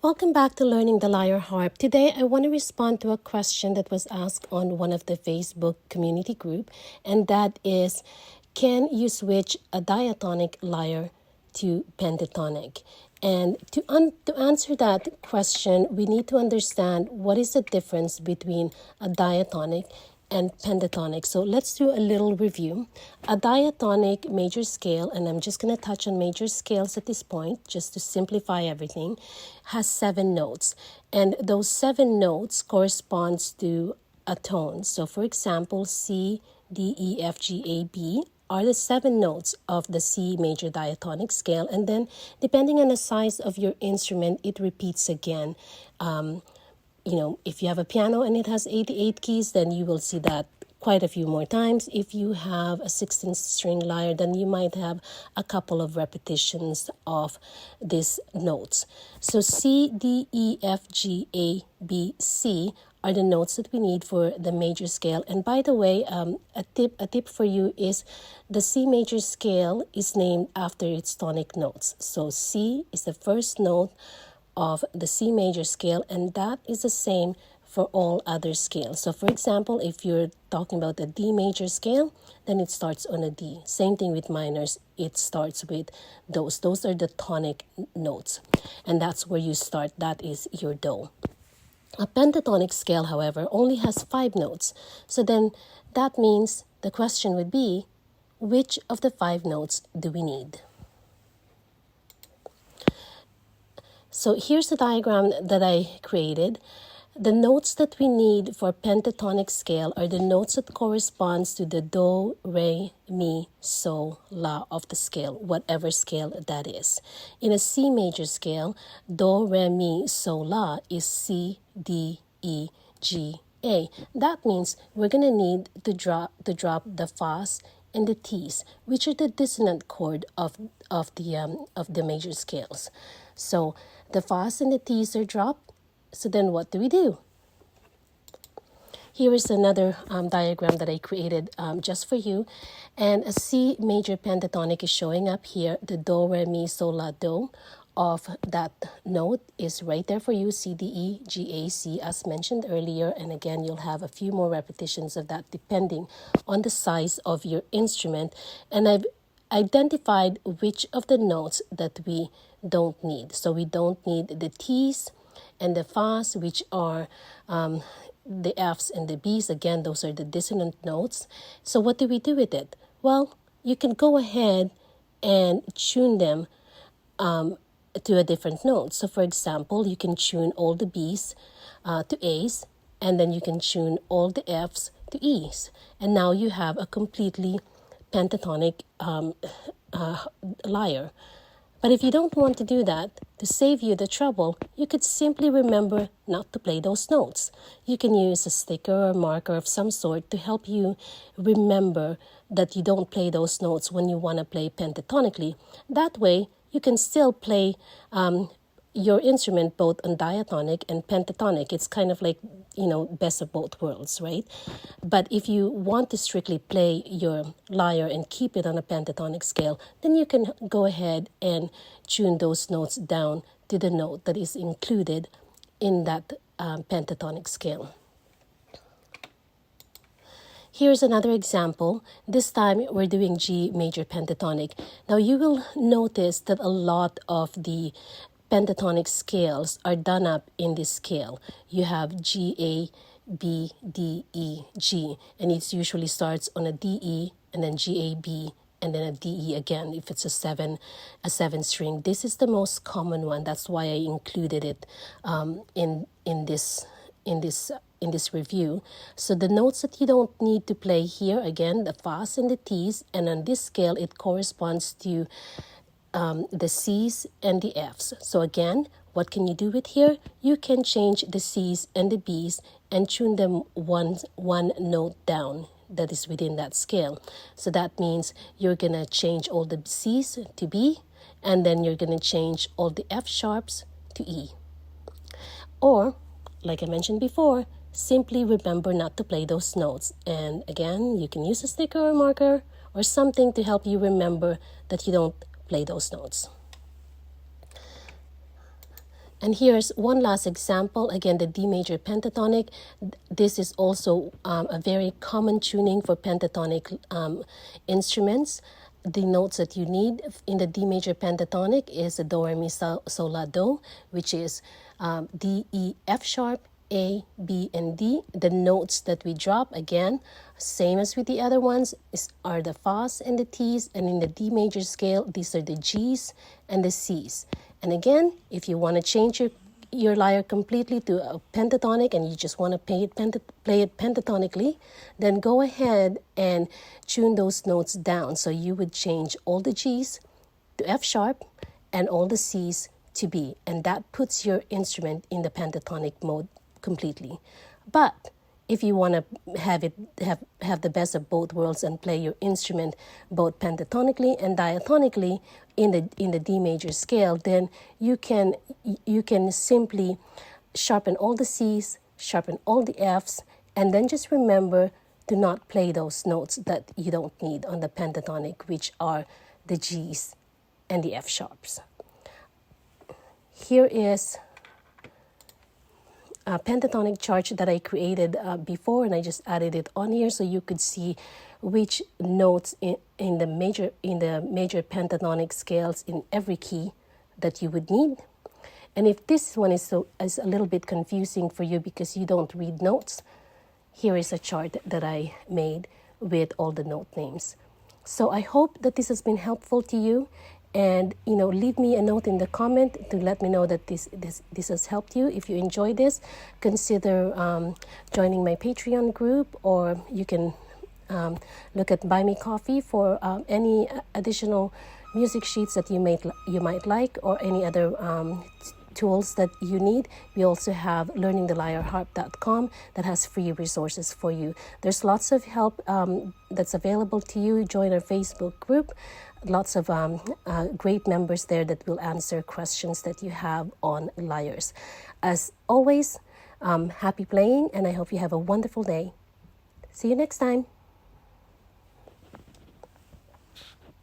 Welcome back to Learning the Lyre Harp. Today, I want to respond to a question that was asked on one of the Facebook community group, and that is, can you switch a diatonic lyre to pentatonic? And to answer that question, we need to understand what is the difference between a diatonic and pentatonic. So let's do a little review. A diatonic major scale, and I'm just going to touch on major scales at this point just to simplify everything, has 7 notes. And those 7 notes corresponds to a tone. So for example, C, D, E, F, G, A, B are the 7 notes of the C major diatonic scale. And then depending on the size of your instrument, it repeats again. If you have a piano and it has 88 keys, then you will see that quite a few more times. If you have a 16-string lyre, then you might have a couple of repetitions of these notes. So C, D, E, F, G, A, B, C are the notes that we need for the major scale. And by the way, a tip for you is the C major scale is named after its tonic notes. So C is the first note of the C major scale, and that is the same for all other scales. So for example, if you're talking about the D major scale, then it starts on a D. Same thing with minors, it starts with those. Those are the tonic notes, and that's where you start. That is your Do. A pentatonic scale, however, only has 5 notes. So then that means the question would be, which of the 5 notes do we need? So here's the diagram that I created. The notes that we need for pentatonic scale are the notes that corresponds to the Do, Re, Mi, So, La of the scale, whatever scale that is. In a C major scale, Do, Re, Mi, So, La is C, D, E, G, A. That means we're going to need to drop the Fas and the Ts, which are the dissonant chord of the major scales. So the Fas and the Ts are dropped. So then what do we do? Here is another diagram that I created just for you. And a C major pentatonic is showing up here. The Do, Re, Mi, So, La, Do of that note is right there for you. C, D, E, G, A, C, as mentioned earlier. And again, you'll have a few more repetitions of that depending on the size of your instrument. And I've identified which of the notes that we don't need. So we don't need the T's and the Fas, which are the F's and the B's. Again, those are the dissonant notes. So what do we do with it? Well, you can go ahead and tune them to a different note. So for example, you can tune all the B's to A's, and then you can tune all the F's to E's. And now you have a completely pentatonic lyre. But if you don't want to do that, to save you the trouble, you could simply remember not to play those notes. You can use a sticker or marker of some sort to help you remember that you don't play those notes when you want to play pentatonically. That way, you can still play your instrument both on diatonic and pentatonic. It's kind of like, best of both worlds, right? But if you want to strictly play your lyre and keep it on a pentatonic scale, then you can go ahead and tune those notes down to the note that is included in that pentatonic scale. Here's another example. This time we're doing G major pentatonic. Now you will notice that a lot of the pentatonic scales are done up in this scale. You have G, A, B, D, E, G, and it usually starts on a D, E, and then G, A, B, and then a D, E again if it's a 7 string. This is the most common one. That's why I included it in this review. So the notes that you don't need to play here, again, the Fas and the T's, and on this scale it corresponds to the C's and the F's. So again, what can you do with here? You can change the C's and the B's and tune them one note down that is within that scale. So that means you're going to change all the C's to B, and then you're going to change all the F sharps to E. Or, like I mentioned before, simply remember not to play those notes. And again, you can use a sticker or marker or something to help you remember that you don't play those notes. And here's one last example. Again, the D major pentatonic. This is also a very common tuning for pentatonic instruments. The notes that you need in the D major pentatonic is the do, re, mi, sol, la, do, which is D, E, F sharp, A, B, and D. The notes that we drop, again, same as with the other ones, are the Fas and the Ts. And in the D major scale, these are the Gs and the Cs. And again, if you want to change your lyre completely to a pentatonic and you just want to play it pentatonically, then go ahead and tune those notes down. So you would change all the Gs to F sharp and all the Cs to B. And that puts your instrument in the pentatonic mode completely. But if you want to have the best of both worlds and play your instrument both pentatonically and diatonically in the D major scale, then you can simply sharpen all the C's, sharpen all the F's, and then just remember to not play those notes that you don't need on the pentatonic, which are the G's and the F sharps. Here is a pentatonic chart that I created before, and I just added it on here so you could see which notes in the major pentatonic scales in every key that you would need. And if this one is a little bit confusing for you because you don't read notes, here is a chart that I made with all the note names. So I hope that this has been helpful to you. And, leave me a note in the comment to let me know that this has helped you. If you enjoy this, consider joining my Patreon group, or you can look at Buy Me Coffee for any additional music sheets that you might like, or any other tools that you need. We also have learningthelyreharp.com that has free resources for you. There's lots of help that's available to you. Join our Facebook group. Lots of great members there that will answer questions that you have on lyres. As always, happy playing, and I hope you have a wonderful day. See you next time.